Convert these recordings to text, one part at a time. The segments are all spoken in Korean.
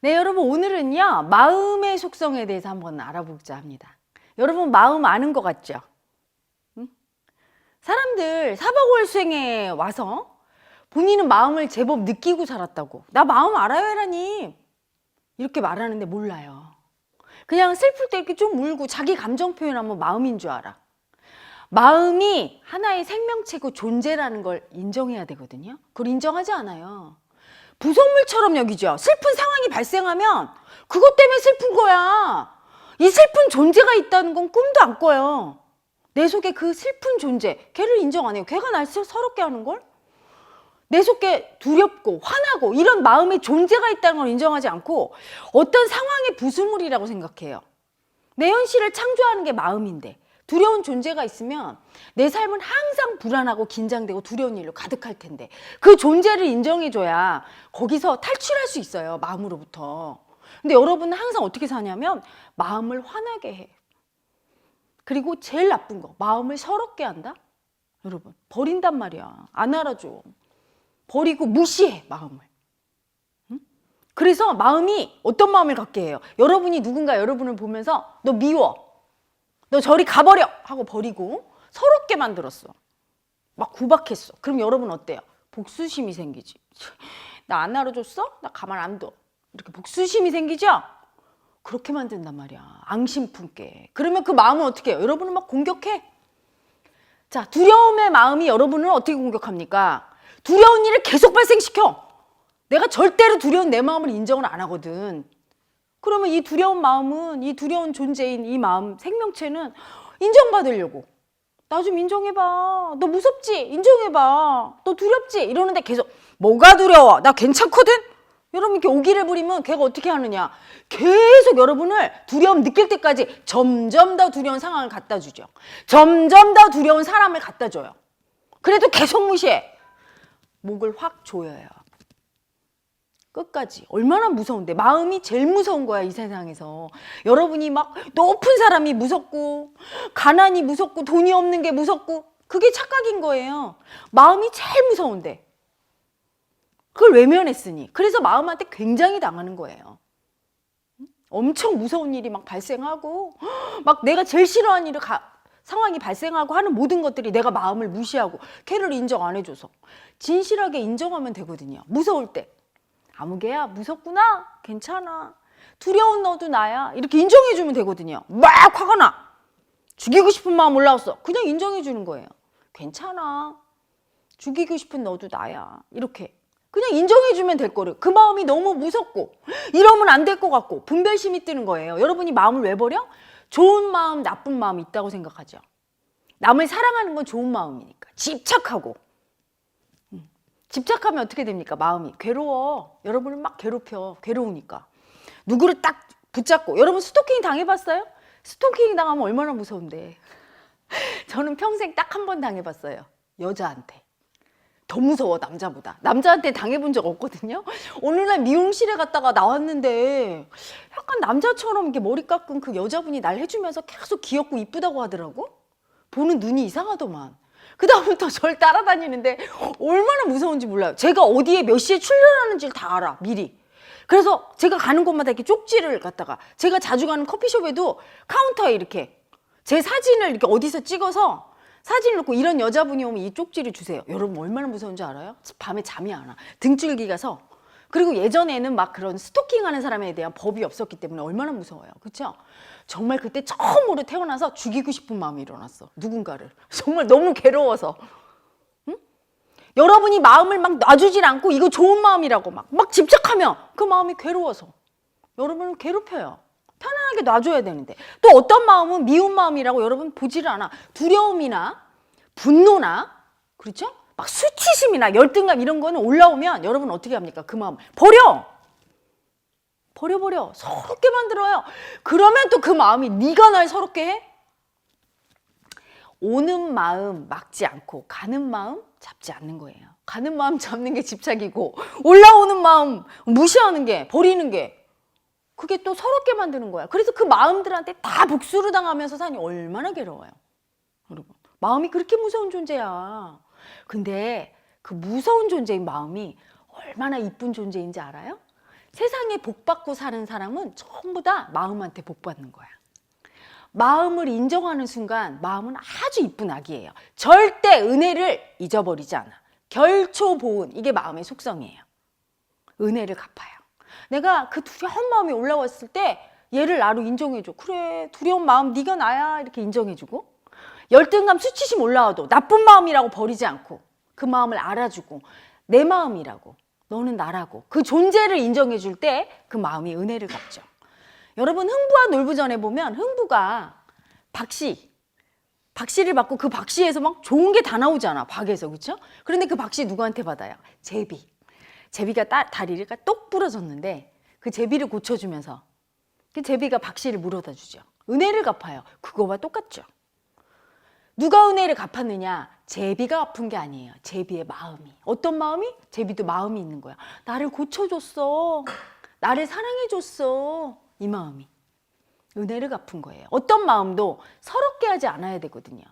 네, 여러분 오늘은요 마음의 속성에 대해서 한번 알아보자 합니다. 여러분 마음 아는 것 같죠? 응? 사람들 4박 5일 수행에 와서 본인은 마음을 제법 느끼고 살았다고. 나 마음 알아요, 해라님. 이렇게 말하는데 몰라요. 그냥 슬플 때 이렇게 좀 울고 자기 감정 표현하면 마음인 줄 알아. 마음이 하나의 생명체고 존재라는 걸 인정해야 되거든요. 그걸 인정하지 않아요. 부속물처럼 여기죠. 슬픈 상황이 발생하면 그것 때문에 슬픈 거야. 이 슬픈 존재가 있다는 건 꿈도 안 꿔요. 내 속에 그 슬픈 존재, 걔를 인정 안 해요. 걔가 날 서럽게 하는 걸? 내 속에 두렵고 화나고 이런 마음의 존재가 있다는 걸 인정하지 않고 어떤 상황의 부수물이라고 생각해요. 내 현실을 창조하는 게 마음인데 두려운 존재가 있으면 내 삶은 항상 불안하고 긴장되고 두려운 일로 가득할 텐데 그 존재를 인정해줘야 거기서 탈출할 수 있어요. 마음으로부터. 근데 여러분은 항상 어떻게 사냐면 마음을 화나게 해. 그리고 제일 나쁜 거 마음을 서럽게 한다? 여러분 버린단 말이야. 안 알아줘. 버리고 무시해 마음을. 응? 그래서 마음이 어떤 마음을 갖게 해요? 여러분이 누군가 여러분을 보면서 너 미워. 너 저리 가버려! 하고 버리고 서럽게 만들었어. 막 구박했어. 그럼 여러분 어때요? 복수심이 생기지. 나 안 알아줬어? 나 가만 안 둬. 이렇게 복수심이 생기죠? 그렇게 만든단 말이야. 앙심 품게. 그러면 그 마음은 어떻게 해요? 여러분을 막 공격해. 자, 두려움의 마음이 여러분을 어떻게 공격합니까? 두려운 일을 계속 발생시켜. 내가 절대로 두려운 내 마음을 인정을 안 하거든. 그러면 이 두려운 마음은, 이 두려운 존재인 이 마음, 생명체는 인정받으려고. 나 좀 인정해봐. 너 무섭지? 인정해봐. 너 두렵지? 이러는데 계속 뭐가 두려워? 나 괜찮거든? 여러분 이렇게 오기를 부리면 걔가 어떻게 하느냐? 계속 여러분을 두려움 느낄 때까지 점점 더 두려운 상황을 갖다 주죠. 점점 더 두려운 사람을 갖다 줘요. 그래도 계속 무시해. 목을 확 조여요. 끝까지. 얼마나 무서운데. 마음이 제일 무서운 거야 이 세상에서. 여러분이 막 높은 사람이 무섭고 가난이 무섭고 돈이 없는 게 무섭고 그게 착각인 거예요. 마음이 제일 무서운데 그걸 외면했으니. 그래서 마음한테 굉장히 당하는 거예요. 엄청 무서운 일이 막 발생하고 막 내가 제일 싫어하는 일이 상황이 발생하고 하는 모든 것들이 내가 마음을 무시하고 걔를 인정 안 해줘서 진실하게 인정하면 되거든요. 무서울 때 아무개야 무섭구나 괜찮아 두려운 너도 나야 이렇게 인정해주면 되거든요. 막 화가 나 죽이고 싶은 마음 올라왔어 그냥 인정해주는 거예요. 괜찮아 죽이고 싶은 너도 나야 이렇게 그냥 인정해주면 될 거를. 그 마음이 너무 무섭고 이러면 안 될 것 같고 분별심이 뜨는 거예요. 여러분이 마음을 왜 버려? 좋은 마음 나쁜 마음이 있다고 생각하죠. 남을 사랑하는 건 좋은 마음이니까 집착하고 집착하면 어떻게 됩니까? 마음이 괴로워. 여러분을 막 괴롭혀. 괴로우니까. 누구를 딱 붙잡고. 여러분 스토킹 당해봤어요? 스토킹 당하면 얼마나 무서운데. 저는 평생 딱 한 번 당해봤어요. 여자한테. 더 무서워 남자보다. 남자한테 당해본 적 없거든요. 어느 날 미용실에 갔다가 나왔는데 약간 남자처럼 이렇게 머리 깎은 그 여자분이 날 해주면서 계속 귀엽고 이쁘다고 하더라고. 보는 눈이 이상하더만. 그 다음부터 절 따라다니는데 얼마나 무서운지 몰라요. 제가 어디에 몇 시에 출연하는지를 다 알아 미리. 그래서 제가 가는 곳마다 이렇게 쪽지를 갖다가 제가 자주 가는 커피숍에도 카운터에 이렇게 제 사진을 이렇게 어디서 찍어서 사진을 놓고 이런 여자분이 오면 이 쪽지를 주세요. 여러분 얼마나 무서운지 알아요? 밤에 잠이 안 와. 등줄기가 서. 그리고 예전에는 막 그런 스토킹하는 사람에 대한 법이 없었기 때문에 얼마나 무서워요. 그렇죠? 정말 그때 처음으로 태어나서 죽이고 싶은 마음이 일어났어. 누군가를. 정말 너무 괴로워서. 응? 여러분이 마음을 막 놔주질 않고 이거 좋은 마음이라고 막 집착하면 그 마음이 괴로워서 여러분을 괴롭혀요. 편안하게 놔줘야 되는데 또 어떤 마음은 미운 마음이라고 여러분 보지를 않아. 두려움이나 분노나 그렇죠? 막 수치심이나 열등감 이런 거는 올라오면 여러분 어떻게 합니까? 그 마음 버려! 버려 서럽게 만들어요. 그러면 또 그 마음이 네가 날 서럽게 해? 오는 마음 막지 않고 가는 마음 잡지 않는 거예요. 가는 마음 잡는 게 집착이고 올라오는 마음 무시하는 게 버리는 게 그게 또 서럽게 만드는 거야. 그래서 그 마음들한테 다 복수를 당하면서 사니 얼마나 괴로워요. 여러분 마음이 그렇게 무서운 존재야. 근데 그 무서운 존재인 마음이 얼마나 이쁜 존재인지 알아요? 세상에 복 받고 사는 사람은 전부 다 마음한테 복 받는 거야. 마음을 인정하는 순간 마음은 아주 이쁜 아기예요. 절대 은혜를 잊어버리지 않아. 결초보은, 이게 마음의 속성이에요. 은혜를 갚아요. 내가 그 두려운 마음이 올라왔을 때 얘를 나로 인정해줘. 그래, 두려운 마음 네가 나야, 이렇게 인정해주고, 열등감, 수치심 올라와도 나쁜 마음이라고 버리지 않고 그 마음을 알아주고, 내 마음이라고, 너는 나라고, 그 존재를 인정해줄 때 그 마음이 은혜를 갚죠. 여러분, 흥부와 놀부전에 보면 흥부가 박씨를 받고 그 박씨에서 막 좋은 게 다 나오잖아, 박에서. 그렇죠? 그런데 그 박씨 누구한테 받아요? 제비가 다리가 똑 부러졌는데 그 제비를 고쳐주면서 그 제비가 박씨를 물어다 주죠. 은혜를 갚아요. 그거와 똑같죠. 누가 은혜를 갚았느냐? 제비가 아픈 게 아니에요. 제비의 마음이. 어떤 마음이? 제비도 마음이 있는 거야. 나를 고쳐줬어. 나를 사랑해줬어. 이 마음이. 은혜를 갚은 거예요. 어떤 마음도 서럽게 하지 않아야 되거든요.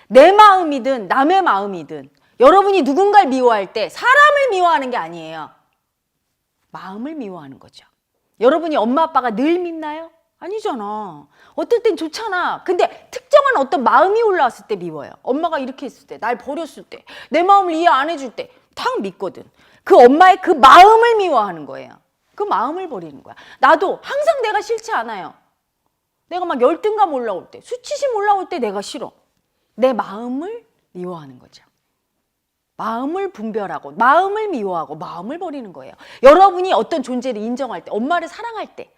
내 마음이든 남의 마음이든, 여러분이 누군가를 미워할 때 사람을 미워하는 게 아니에요. 마음을 미워하는 거죠. 여러분이 엄마 아빠가 늘 밉나요? 아니잖아. 어떨 땐 좋잖아. 근데 특정한 어떤 마음이 올라왔을 때 미워요. 엄마가 이렇게 했을 때, 날 버렸을 때, 내 마음을 이해 안 해줄 때 탁 밉거든. 그 엄마의 그 마음을 미워하는 거예요. 그 마음을 버리는 거야. 나도 항상 내가 싫지 않아요. 내가 막 열등감 올라올 때, 수치심 올라올 때 내가 싫어. 내 마음을 미워하는 거죠. 마음을 분별하고, 마음을 미워하고, 마음을 버리는 거예요. 여러분이 어떤 존재를 인정할 때, 엄마를 사랑할 때,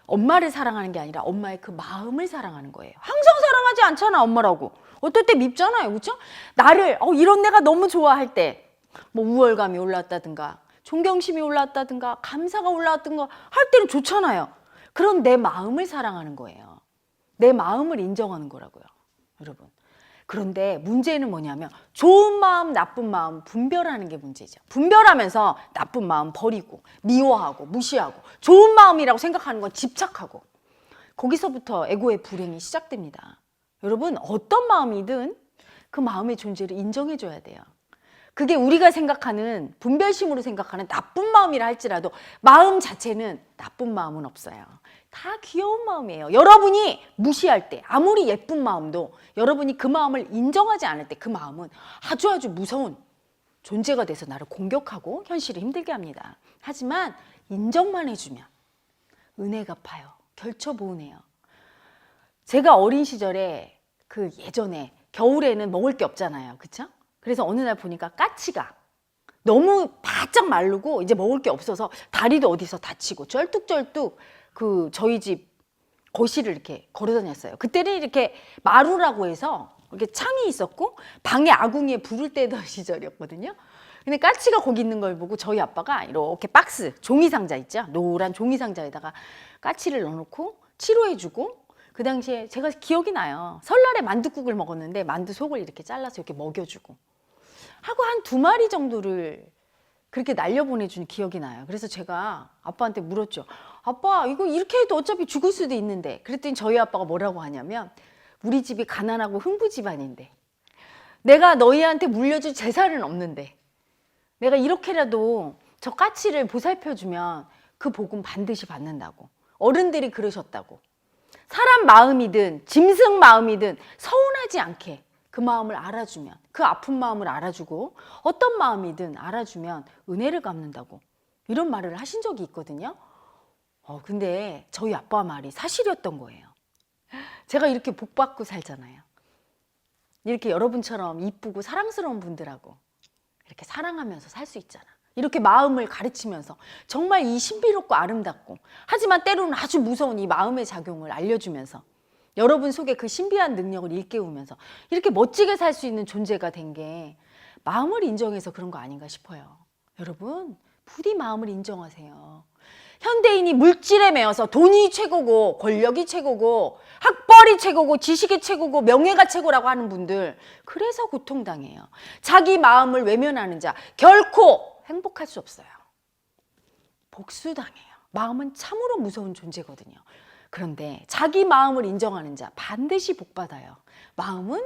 엄마를 사랑하는 게 아니라 엄마의 그 마음을 사랑하는 거예요. 항상 사랑하지 않잖아, 엄마라고. 어떨 때 밉잖아요, 그렇죠? 나를 이런 내가 너무 좋아할 때, 뭐 우월감이 올라왔다든가, 존경심이 올라왔다든가, 감사가 올라왔다든가 할 때는 좋잖아요. 그런 내 마음을 사랑하는 거예요. 내 마음을 인정하는 거라고요, 여러분. 그런데 문제는 뭐냐면 좋은 마음, 나쁜 마음 분별하는 게 문제죠. 분별하면서 나쁜 마음 버리고, 미워하고, 무시하고, 좋은 마음이라고 생각하는 건 집착하고, 거기서부터 에고의 불행이 시작됩니다. 여러분, 어떤 마음이든 그 마음의 존재를 인정해줘야 돼요. 그게 우리가 생각하는, 분별심으로 생각하는 나쁜 마음이라 할지라도 마음 자체는 나쁜 마음은 없어요. 다 귀여운 마음이에요. 여러분이 무시할 때, 아무리 예쁜 마음도 여러분이 그 마음을 인정하지 않을 때 그 마음은 아주 무서운 존재가 돼서 나를 공격하고 현실을 힘들게 합니다. 하지만 인정만 해주면 은혜 갚아요. 결처보은해요. 제가 어린 시절에 그 예전에 겨울에는 먹을 게 없잖아요. 그쵸? 그래서 어느 날 보니까 까치가 너무 바짝 마르고 이제 먹을 게 없어서 다리도 어디서 다치고 쩔뚝쩔뚝 그 저희 집 거실을 이렇게 걸어 다녔어요. 그때는 이렇게 마루라고 해서 이렇게 창이 있었고 방에 아궁이에 불을 떼던 시절이었거든요. 근데 까치가 거기 있는 걸 보고 저희 아빠가 이렇게 박스, 종이 상자 있죠? 노란 종이 상자에다가 까치를 넣어놓고 치료해주고, 그 당시에 제가 기억이 나요. 설날에 만둣국을 먹었는데 만두 속을 이렇게 잘라서 이렇게 먹여주고 하고 한 2마리 정도를 그렇게 날려보내준 기억이 나요. 그래서 제가 아빠한테 물었죠. 아빠, 이거 이렇게 해도 어차피 죽을 수도 있는데. 그랬더니 저희 아빠가 뭐라고 하냐면, 우리 집이 가난하고 흥부 집안인데, 내가 너희한테 물려줄 재산은 없는데, 내가 이렇게라도 저 까치를 보살펴주면 그 복은 반드시 받는다고. 어른들이 그러셨다고. 사람 마음이든 짐승 마음이든 서운하지 않게 그 마음을 알아주면, 그 아픈 마음을 알아주고, 어떤 마음이든 알아주면 은혜를 갚는다고, 이런 말을 하신 적이 있거든요. 근데 저희 아빠 말이 사실이었던 거예요. 제가 이렇게 복 받고 살잖아요. 이렇게 여러분처럼 이쁘고 사랑스러운 분들하고 이렇게 사랑하면서 살 수 있잖아. 이렇게 마음을 가르치면서 정말 이 신비롭고 아름답고, 하지만 때로는 아주 무서운 이 마음의 작용을 알려주면서 여러분 속에 그 신비한 능력을 일깨우면서 이렇게 멋지게 살 수 있는 존재가 된 게 마음을 인정해서 그런 거 아닌가 싶어요. 여러분, 부디 마음을 인정하세요. 현대인이 물질에 매여서 돈이 최고고, 권력이 최고고, 학벌이 최고고, 지식이 최고고, 명예가 최고라고 하는 분들, 그래서 고통당해요. 자기 마음을 외면하는 자 결코 행복할 수 없어요. 복수당해요. 마음은 참으로 무서운 존재거든요. 그런데 자기 마음을 인정하는 자 반드시 복받아요. 마음은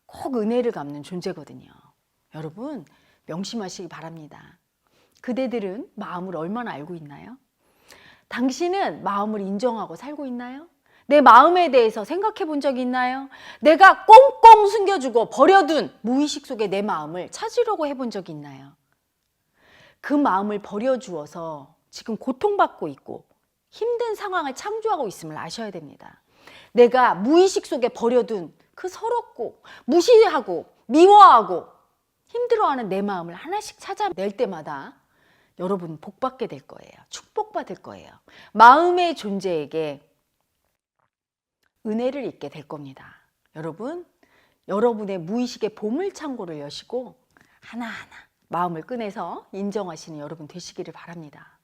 꼭 은혜를 갚는 존재거든요. 여러분, 명심하시기 바랍니다. 그대들은 마음을 얼마나 알고 있나요? 당신은 마음을 인정하고 살고 있나요? 내 마음에 대해서 생각해 본 적이 있나요? 내가 꽁꽁 숨겨주고 버려둔 무의식 속에 내 마음을 찾으려고 해본 적이 있나요? 그 마음을 버려주어서 지금 고통받고 있고 힘든 상황을 창조하고 있음을 아셔야 됩니다. 내가 무의식 속에 버려둔 그 서럽고 무시하고 미워하고 힘들어하는 내 마음을 하나씩 찾아낼 때마다 여러분 복받게 될 거예요. 축복받을 거예요. 마음의 존재에게 은혜를 입게 될 겁니다. 여러분, 여러분의 무의식의 보물창고를 여시고 하나하나 마음을 꺼내서 인정하시는 여러분 되시기를 바랍니다.